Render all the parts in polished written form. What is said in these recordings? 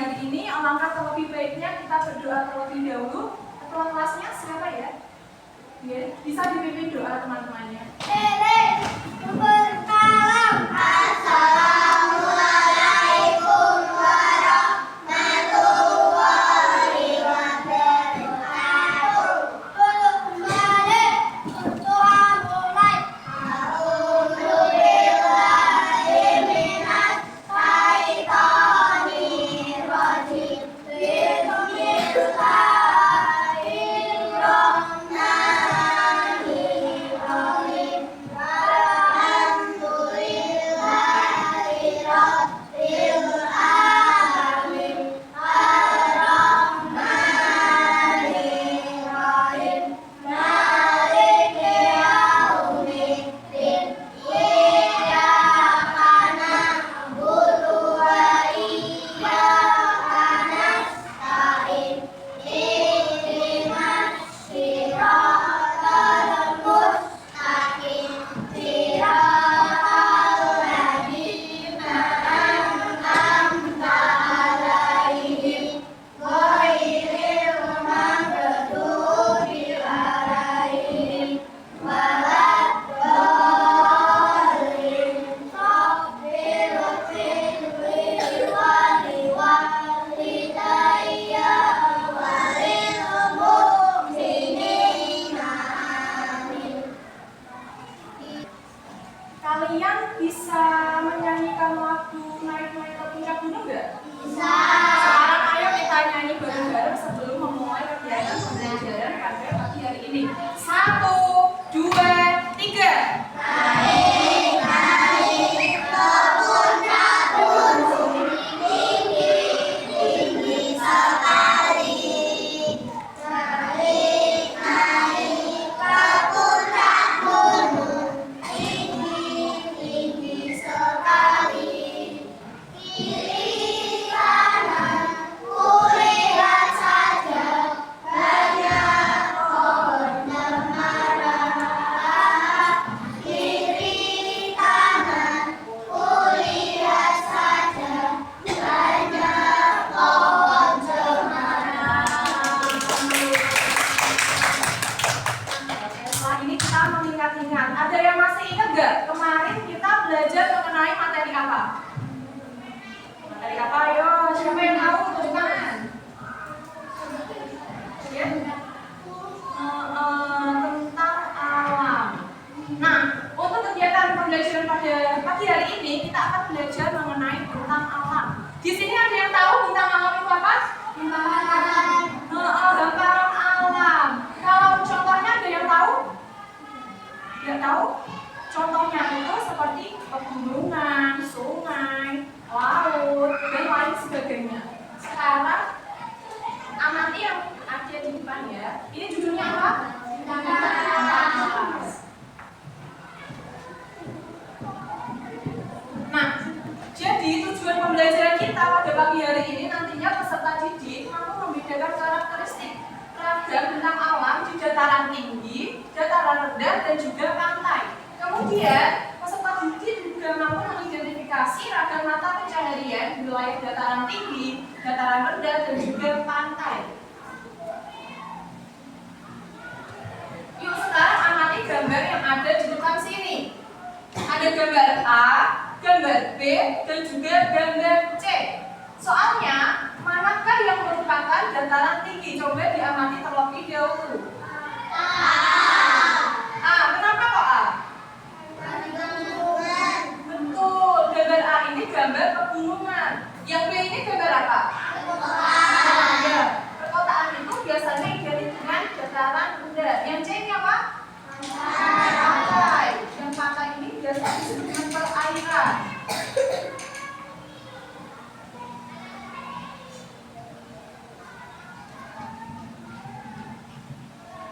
hari ini, alangkah terlebih baiknya kita berdoa terlebih dahulu. Ketua kelasnya siapa ya? Bisa dipimpin doa teman-temannya. Assalamualaikum warahmatullahi wabarakatuh. Kembali doa mulai. A'udzubillahi minas syaitonir rajim. Bismillahirrahmanirrahim. Alhamdulillahi rabbil alamin. Ar-Rahmanir-Rahim. Maliki yaumiddin. Iyyaka na'budu wa iyyaka nasta'in. Ihdinas siratal mustaqim. Siratal ladzina an'amta 'alaihim ghairil maghdubi alaihim waladdallin. Rabbil ighfirli wa liwalidayya wa lil mu'minina. Amin. Kalian bisa menyanyikan lagu naik-naik ke puncak gunung nggak? Bisa. Sekarang ayo kita nyanyi bareng-bareng sebelum memulai kegiatan pembelajaran pada pagi hari ini. 1, 2, 3. Naik ke puncak gunung, tinggi sekali. Naik ke puncak gunung, tinggi sekali. Kiri kanan kulihat saja, banyak pohon cemara. Kiri kanan kulihat saja, banyak pohon cemara. Setelah ini kita mengingat-ingat. Ada yang masih ingat nggak? Kemarin kita belajar mengenai materi apa? Materi apa? Ayo, siapa yang tahu? Tunjuk tangan. Ya? Tentang alam. Nah, untuk kegiatan pembelajaran pada pagi hari ini kita akan belajar mengenai bintang alam. Di sini ada yang tahu bintang alam itu apa? Hamparan alam. Kalau contohnya ada yang tahu? Tidak tahu? Contohnya itu seperti pegunungan, sungai, laut, dan lain sebagainya. Sekarang amati yang ada di depan ya. Ini judulnya apa? Bintang alam. Nah, jadi tujuan pembelajaran kita pada pagi hari ini nantinya peserta didik mampu membedakan karakteristik ragam bintang alam di dataran tinggi, dataran rendah, dan juga pantai. Kemudian, peserta didik juga mampu mengidentifikasi ragam mata pencaharian di wilayah dataran tinggi, dataran rendah, dan juga pantai. Yuk sekarang amati gambar yang ada di depan sini. Ada gambar A, gambar B, dan juga gambar C. Soalnya, manakah yang merupakan dataran tinggi? Coba diamati terlebih dahulu. A, kenapa kok A? Betul, gambar A ini gambar pegunungan. Yang B ini gambar apa? Ya, perkotaan itu biasanya identik dengan dataran rendah. Yang C ini apa? Pantai. Yang pantai ini biasanya disebut dengan perairan.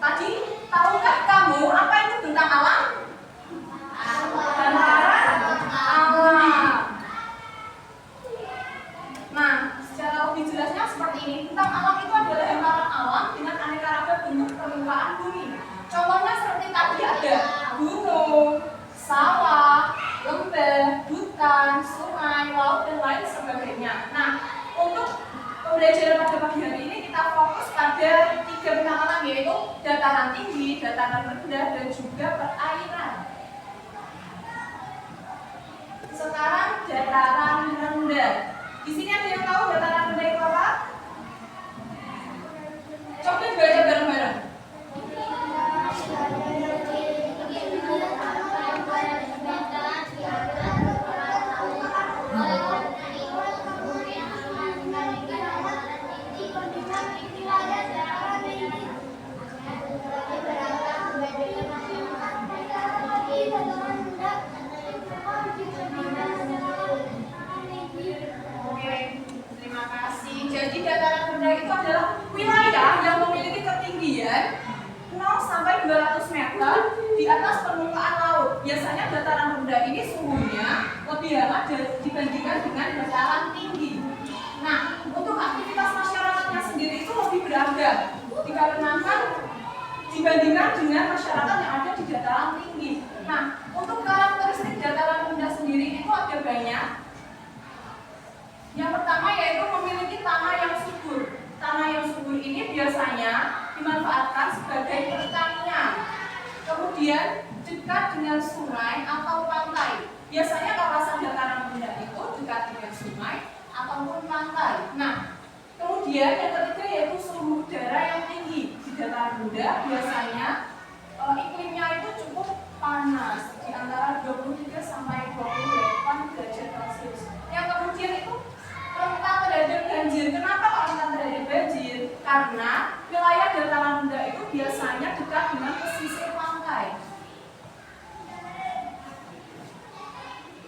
Tadi tahukah kamu apa itu bintang alam? Hamparan alam. Nah, secara lebih jelasnya seperti ini. Bintang alam itu adalah hamparan alam dengan aneka ragam bentuk permukaan bumi. Contohnya seperti tadi ada gunung, sawah, lembah, hutan, sungai, laut, dan lain sebagainya. Nah, untuk pembelajaran pada pagi hari ini kita fokus pada 3 bentang alam, yaitu dataran tinggi, dataran rendah, dan juga perairan. Sekarang dataran rendah. Di sini ada yang tahu dataran rendah itu apa? Coba dibaca bareng-bareng. Terima kasih. Jadi dataran rendah itu adalah wilayah yang memiliki ketinggian 0 sampai 200 meter di atas permukaan laut. Biasanya dataran rendah ini suhunya lebih hangat dibandingkan dengan dataran tinggi. Nah, untuk aktivitas masyarakatnya sendiri itu lebih beragam dikarenakan dibandingkan dengan masyarakat yang ada di dataran tinggi. Nah, untuk karakteristik dataran rendah sendiri itu ada banyak. Yang pertama yaitu memiliki tanah yang subur. Tanah yang subur ini biasanya dimanfaatkan sebagai pertanian. Kemudian dekat dengan sungai atau pantai. Biasanya kawasan dataran rendah itu dekat dengan sungai ataupun pantai. Nah, kemudian yang ketiga yaitu suhu udara yang tinggi. Di dataran rendah biasanya iklimnya itu cukup panas di antara 23 sampai 28 derajat Celcius. Yang kemudian itu rentan terhadap banjir. Kenapa kok rentan terhadap banjir? Karena wilayah dataran rendah itu biasanya dekat dengan pesisir pantai.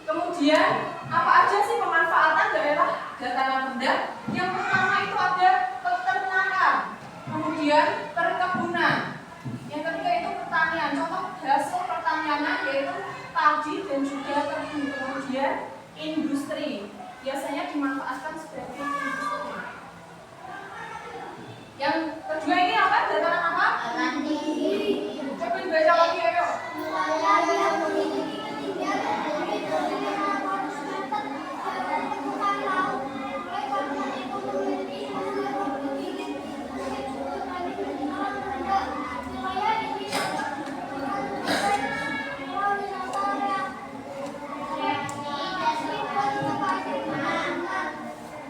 Kemudian apa aja sih pemanfaatan daerah dataran rendah? Yang pertama itu ada peternakan, kemudian perkebunan. Yang ketiga itu pertanian. Contoh hasil pertanian yaitu padi dan juga tebu. Kemudian industri. Biasanya dimanfaatkan sebagai industri. Yang kedua ini apa? Dataran apa? Dataran tinggi. Coba dibaca lagi ayo. Wilayah yang memiliki ketinggian lebih dari 500 meter dari permukaan laut. Oleh karena itu memiliki suhu yang lebih tinggi dibanding alam rendah. Wilayah ini dapat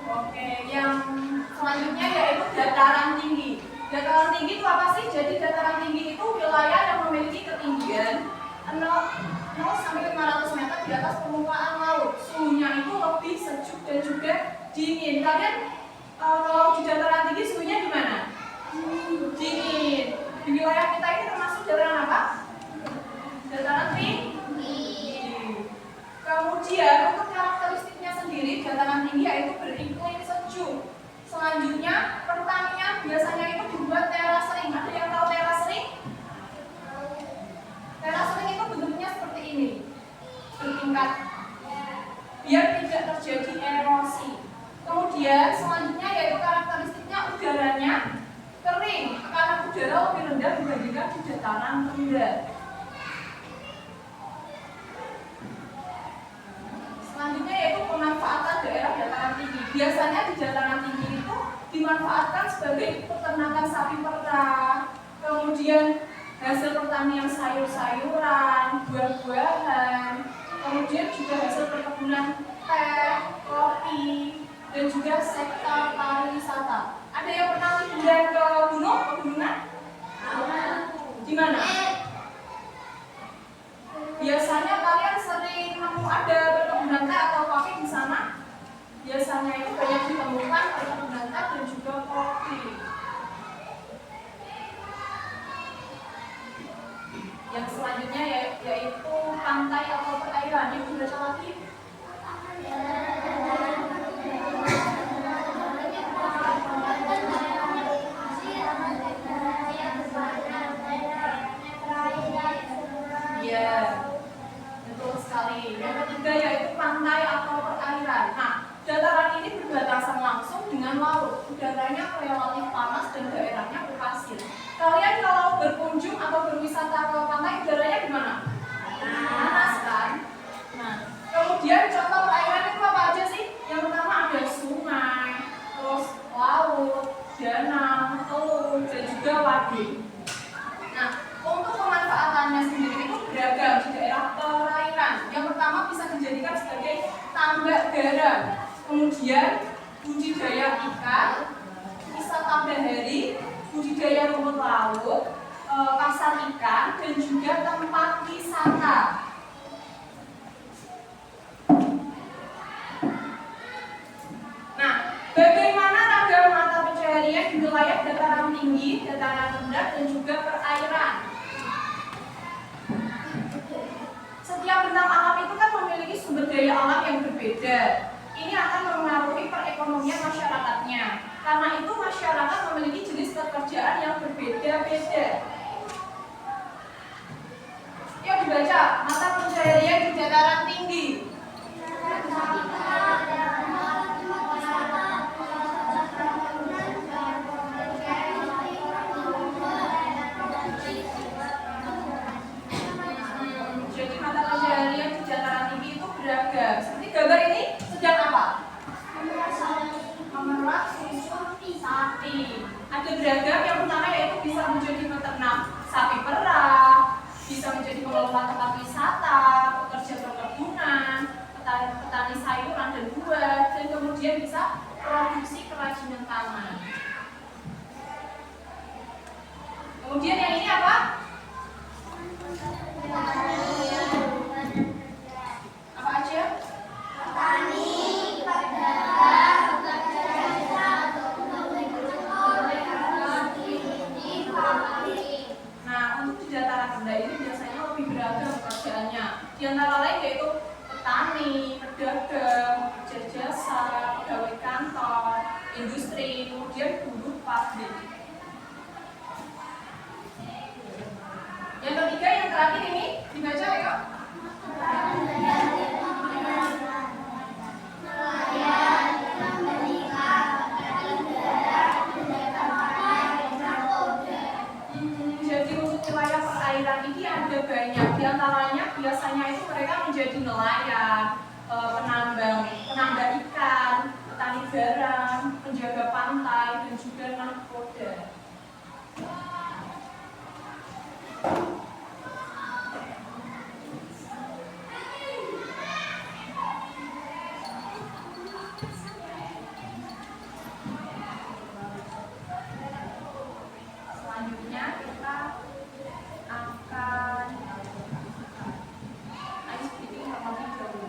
Oke, yang selanjutnya yaitu dataran tinggi. Dataran tinggi itu apa sih? Jadi dataran tinggi itu wilayah yang memiliki ketinggian 0 sampai 500 meter di atas permukaan laut. Suhunya itu lebih sejuk dan juga dingin. Kalian kalau di dataran tinggi suhunya gimana? Dingin. Di wilayah kita ini termasuk dataran apa? Dataran tinggi. Kemudian untuk karakteristiknya sendiri dataran tinggi yaitu beriklim sejuk. Selanjutnya pertanian biasanya itu dibuat terasering. Ada yang tahu terasering? Terasering itu bentuknya seperti ini, bertingkat, biar tidak terjadi erosi. Kemudian selanjutnya yaitu karakteristiknya udaranya kering, karena udara lebih rendah dibandingkan di dataran rendah. Selanjutnya yaitu pemanfaatan daerah dataran tinggi. Biasanya di dataran tinggi itu dimanfaatkan sebagai peternakan sapi perah, kemudian hasil pertanian sayur-sayuran, buah-buahan, kemudian juga hasil perkebunan teh, kopi, dan juga sektor pariwisata. Ada yang pernah liburan ke gunung, pegunungan? Di mana? Biasanya kalian sering nemu ada perkebunan teh atau kopi di sana? Biasanya itu banyak ditemukan perkebunan teh dan juga kopi. Yang selanjutnya yaitu pantai atau perairan. Yang dibaca lagi. Ya, betul sekali. Yang ketiga yaitu pantai atau perairan. Nah, dataran ini berbatasan langsung dengan laut. Udaranya relatif panas dan daerahnya berpasir. Kalian kalau berkunjung atau berwisata ke pantai, udaranya gimana? Panas kan? Nah, kemudian contoh perairan itu apa aja sih? Yang pertama ada sungai, terus laut. juga waduk. Nah, untuk pemanfaatannya sendiri itu beragam di daerah perairan. Yang pertama bisa dijadikan sebagai tambak garam, kemudian budidaya ikan, wisata bahari, budidaya rumput laut, pasar ikan, dan juga tempat wisata. Nah, bagaimana ragam mata pencaharian di wilayah dataran tinggi, dataran rendah, dan juga perairan? Setiap bentang alam itu kan memiliki sumber daya alam yang berbeda. Ini akan mempengaruhi perekonomian masyarakatnya. Karena itu masyarakat memiliki jenis pekerjaan yang berbeda-beda. Yuk dibaca, mata pencaharian di dataran tinggi. Jadi mata pencaharian di dataran tinggi itu beragam. Seperti gambar ini sedang apa? Memerah susu sapi. Ada beragam, yang pertama yaitu bisa menjadi peternak sapi perah, bisa menjadi pengelola tempat wisata, pekerja perkebunan, petani sayuran dan buah, dan kemudian bisa produksi kerajinan tangan. Kemudian yang ini apa? Apa aja? Petani, pedagang, pekerja jasa, Nah, untuk di dataran rendah ini biasanya lebih beragam pekerjaannya. Di antara lain yaitu petani, pedagang, pekerja jasa, pegawai kantor, industri, kemudian buruh pabrik. Yang ketiga, yang terakhir ini dibaca ya. Jadi untuk wilayah perairan ini ada banyak. Di antaranya biasanya itu mereka menjadi nelayan, penambang ikan, petani garam, penjaga pantai, dan juga nahkoda. Selanjutnya kita akan sedikit informasi dahulu.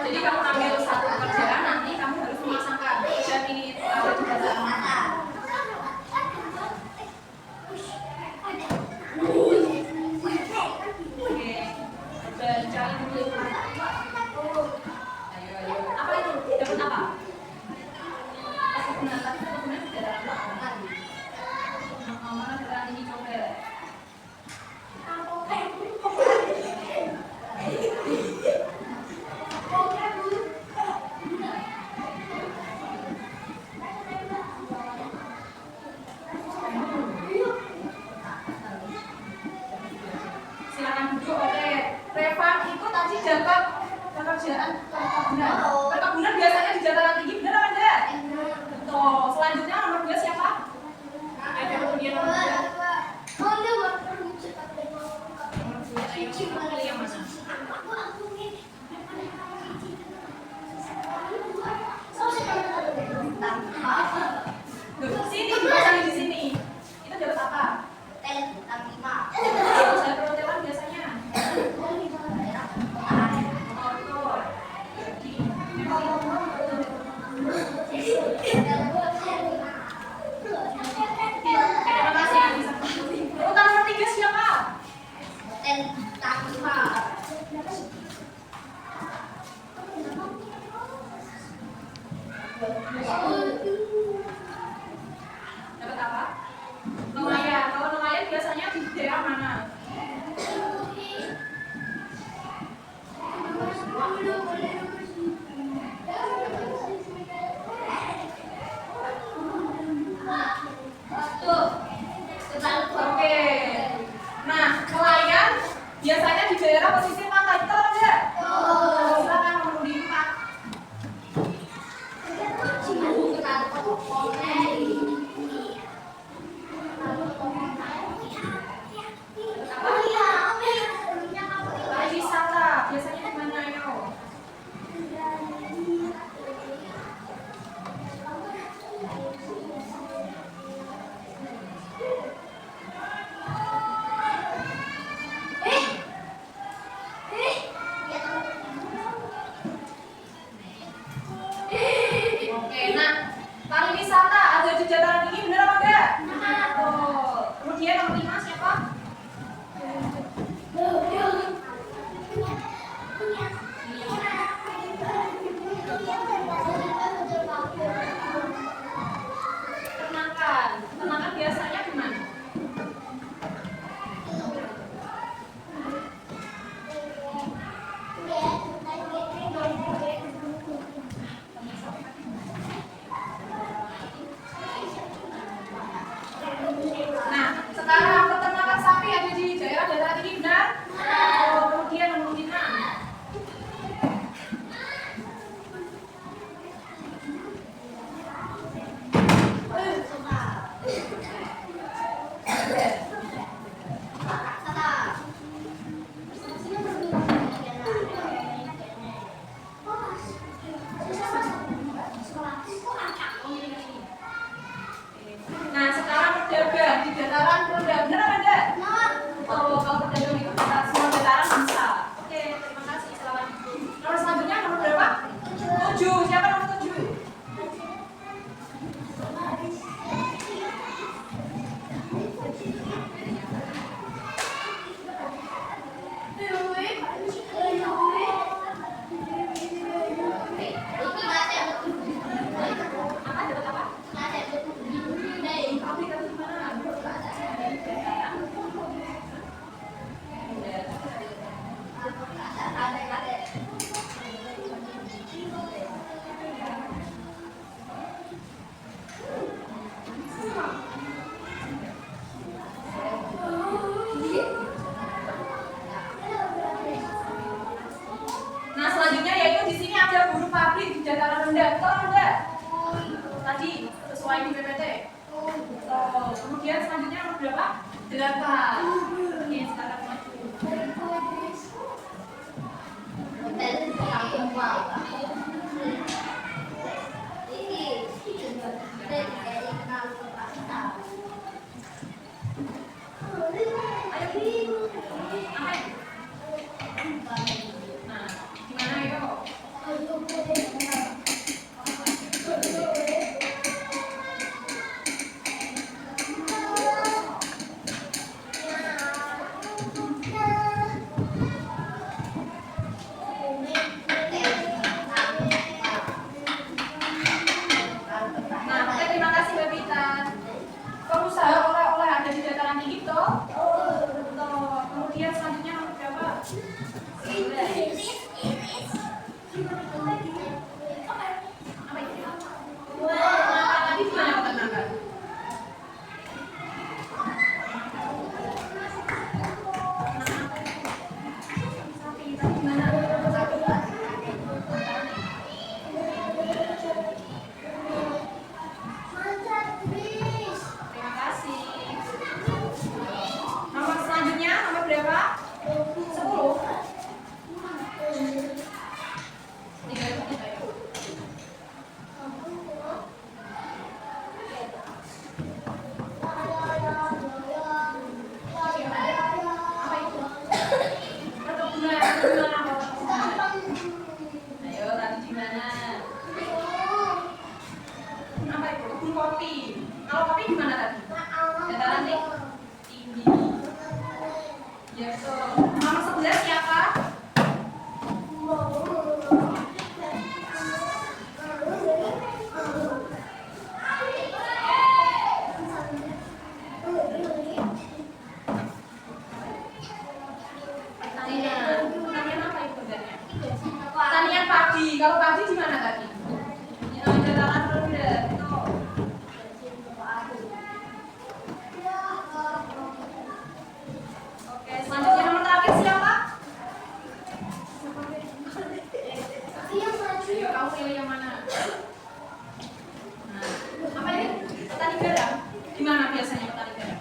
Jadi kamu ambil satu pekerjaan, nanti kamu harus memasangkan pekerjaan ini ada di dataran mana. Oke, berjalan dulu. Ayo. Apa itu? Dapat apa? Kemudian dataran mana? Mana dataran ini coba? Silakan duduk. Oke, Revan itu tadi dapat pekerjaan perkebunan. Perkebunan biasanya di dataran tinggi, benar apa enggak? Betul. Selanjutnya nomor 2 siapa? Ada kemudian nomor 2. Nomor 2, ayo pilih yang mana? Sini, biasanya di sini. Itu dapat apa? Saya perhotelan biasanya. Terima kasih. Urutan nomor 3 siapa? Dapat apa? Nelayan. Kalau nelayan biasanya di daerah mana? Oke. Nah, nelayan biasanya di daerah pesisir pantai, betul apa enggak? Silakan nomor 4. Pariwisata biasanya di mana yo? Oke, nah pariwisata ada di dataran tinggi, benar apa enggak? Betul. Kemudian nomor 5 siapa? Peternakan biasanya di mana? Nah, sekarang peternakan sapi ada di daerah dataran tinggi, benar? Kemudian nomor 5. Nah, sekarang pedagang di dataran rendah, benar apa enggak? Oh, kalau pedagang itu kita semua dataran bisa. Oke, terima kasih. Selamat. Nomor selanjutnya nomor berapa? 7. Siapa nomor 7? Apa? Dapat apa? Pabrik atau gimana? Nah, selanjutnya yaitu di sini ada buruh pabrik di dataran rendah. Betul apa enggak? Tadi sesuai di PPT. Kemudian selanjutnya nomor berapa? 8. Oke, sekarang maju. Ayo. Amin. Nah, gimana yuk? mana? Apa itu? Kebun kopi. Kalau kopi di mana tadi? Dataran tinggi. Ya betul. Nomor 11 siapa? Pertanian apa itu bedanya? Pertanian padi. Kalau padi di mana tadi? Ya, dataran rendah. Betul. Oke, selanjutnya nomor terakhir siapa? Ayo kamu pilih yang mana? Nah, apa ini? Petani garam. Di mana biasanya petani garam?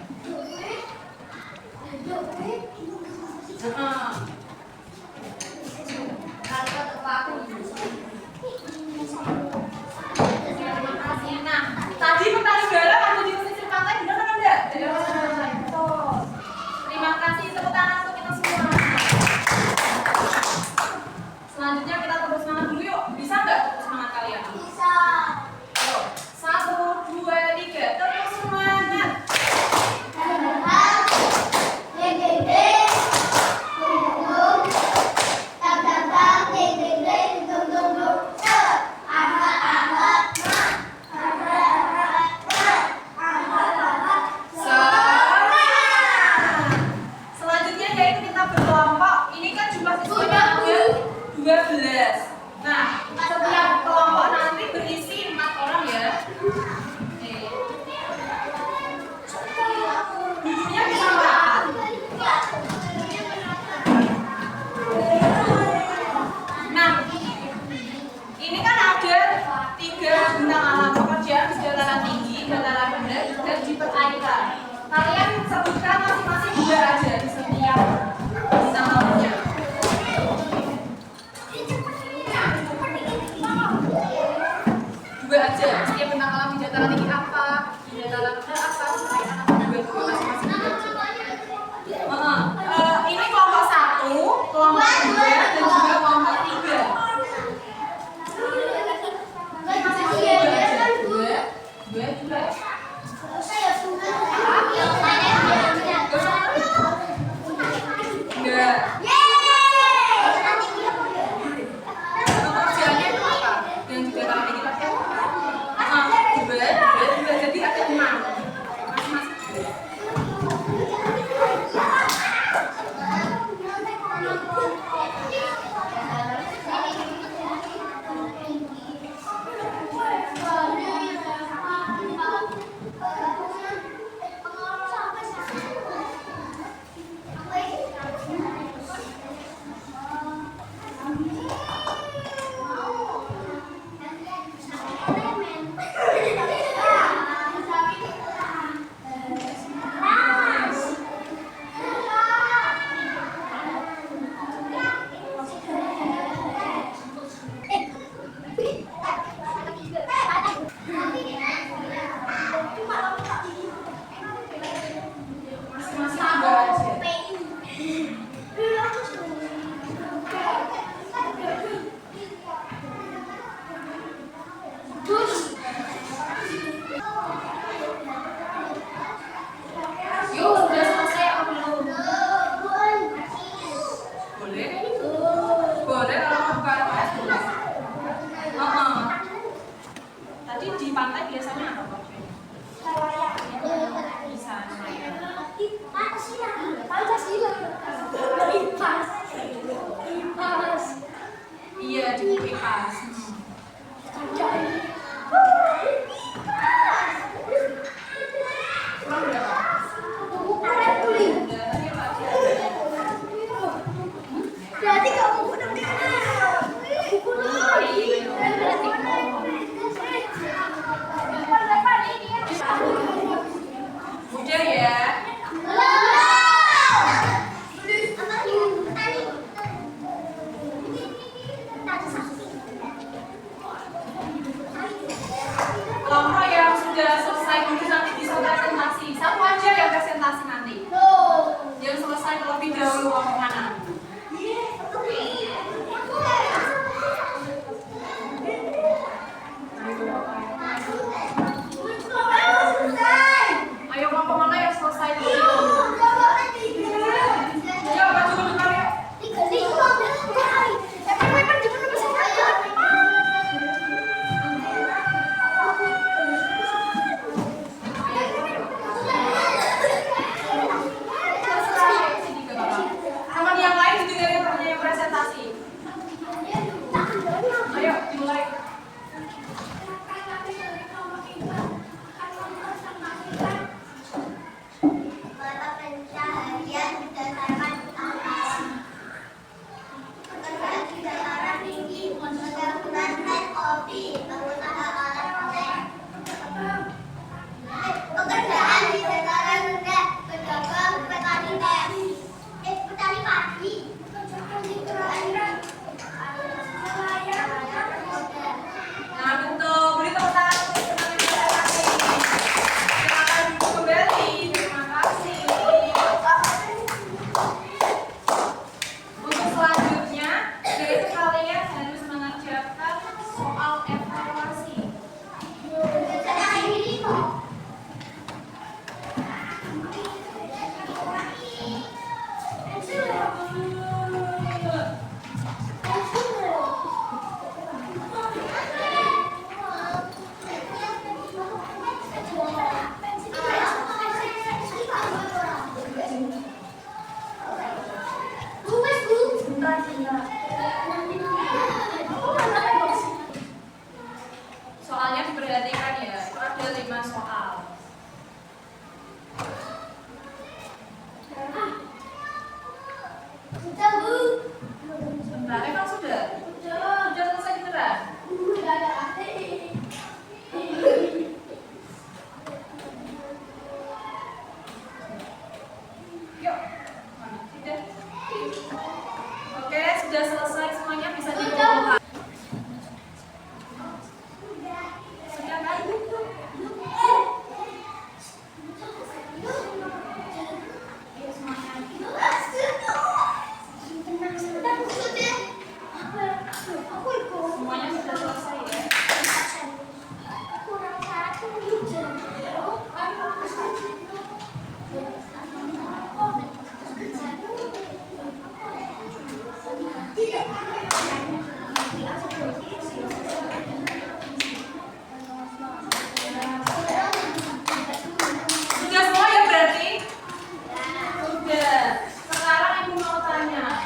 Nah, tadi petani garam waktu di pesisir pantai benar atau enggak? Betul. Terima kasih, tepuk tangan untuk kita semua. Selanjutnya kita tepuk semangat dulu yuk. Bisa nggak tepuk semangat kalian? Bisa. Yuk. 1, 2, 3. Tepuk semangat. Selanjutnya yaitu kita berkelompok. Ini kan jumlah siswanya ada 12. Nah, setiap kelompok nanti berisi 4 orang ya. Oke. Duduknya bisa berapa? Nah, ini kan ada 3 bintang alam: pekerjaan di dataran tinggi, dataran rendah, dan di perairan. Kalian sebutkan masing-masing 2 aja di setiap bintang alamnya. 2 aja. Setiap bintang alam di dataran tinggi apa, di dataran rendah apa, di perairan apa, 2 masing-masing 2 aja. Ini kelompok 1, kelompok 2, dan juga kelompok 3. Dua juga. Enggak. Pekerjaannya itu apa? Yang juga kalau tinggi pakai dua. Jadi ada 6. Masing-masing. Masing-masing 2 aja. Yuk, sudah selesai apa belum? Boleh? Boleh kalau mau buka LPS boleh. Tadi di pantai biasanya apa Pak? Bisa iya di kipas. Kurang berapa? Berarti kamu udah dimulai. Mata pencaharian di dataran alam. Pekerjaan di dataran tinggi, penggabungan teh kopi, pengusaha alat teh. Pekerjaan di dataran rendah, pedagang, petani teh. Petani padi. Pekerjaan di perairan. Nah, betul. Beri tepuk tangan untuk teman-teman kita lagi. Silakan kembali. Terima kasih. Untuk selanjutnya, yaitu kalian harus mengerjakan soal evaluasi. Soalnya diperhatikan ya, itu ada 5 soal. Sebentar, emang sudah? Sudah selesai beneran? Yuk, sudah. Oke, sudah selesai semuanya, bisa dibawa. Sudah kan? Ayo semuanya. Semuanya sudah selesai ya. Sudah semua ya berarti? Sudah. Sekarang ibu mau tanya,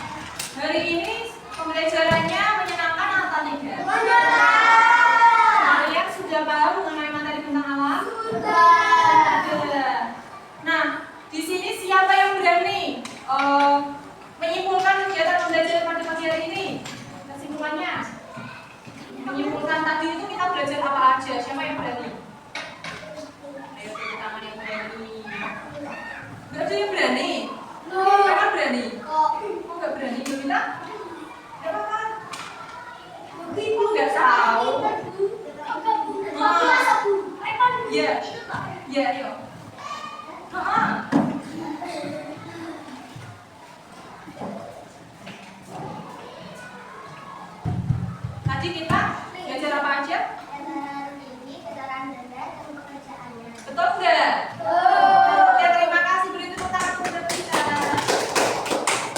hari ini pembelajarannya menyenangkan atau tidak? Kalian sudah paham mengenai materi tentang alam? Sudah. Nah, di sini siapa yang berani menyimpulkan kegiatan pembelajaran pada pagi hari ini? Kesimpulannya, menyimpulkan tadi itu kita belajar apa aja? Siapa yang berani? Ayo tepuk tangan yang berani. Gak ada yang berani? Siapa berani? Kok gak berani? Yulita? Gak apa-apa. Kok gak tahu? Iya. Iya, ayo. Tadi kita belajar apa aja? Betul nggak? Oke, terima kasih. Beri tepuk tangan untuk kita.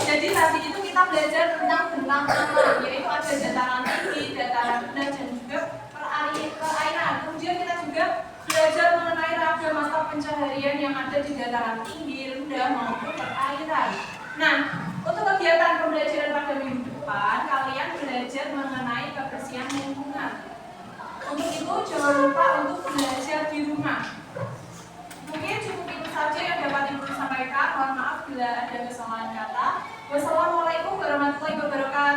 Jadi tadi itu kita belajar tentang bentang alam, yaitu ada dataran tinggi, dataran rendah, dan juga perairan. Kemudian kita juga belajar mengenai ragam mata pencaharian yang ada di dataran tinggi, rendah maupun perairan. Nah, untuk kegiatan pembelajaran pada minggu depan, kalian belajar mengenai kebersihan lingkungan. Untuk itu jangan lupa untuk belajar di rumah. Mungkin cukup itu saja yang dapat Ibu sampaikan. Mohon maaf bila ada kesalahan kata. Wassalamualaikum warahmatullahi wabarakatuh.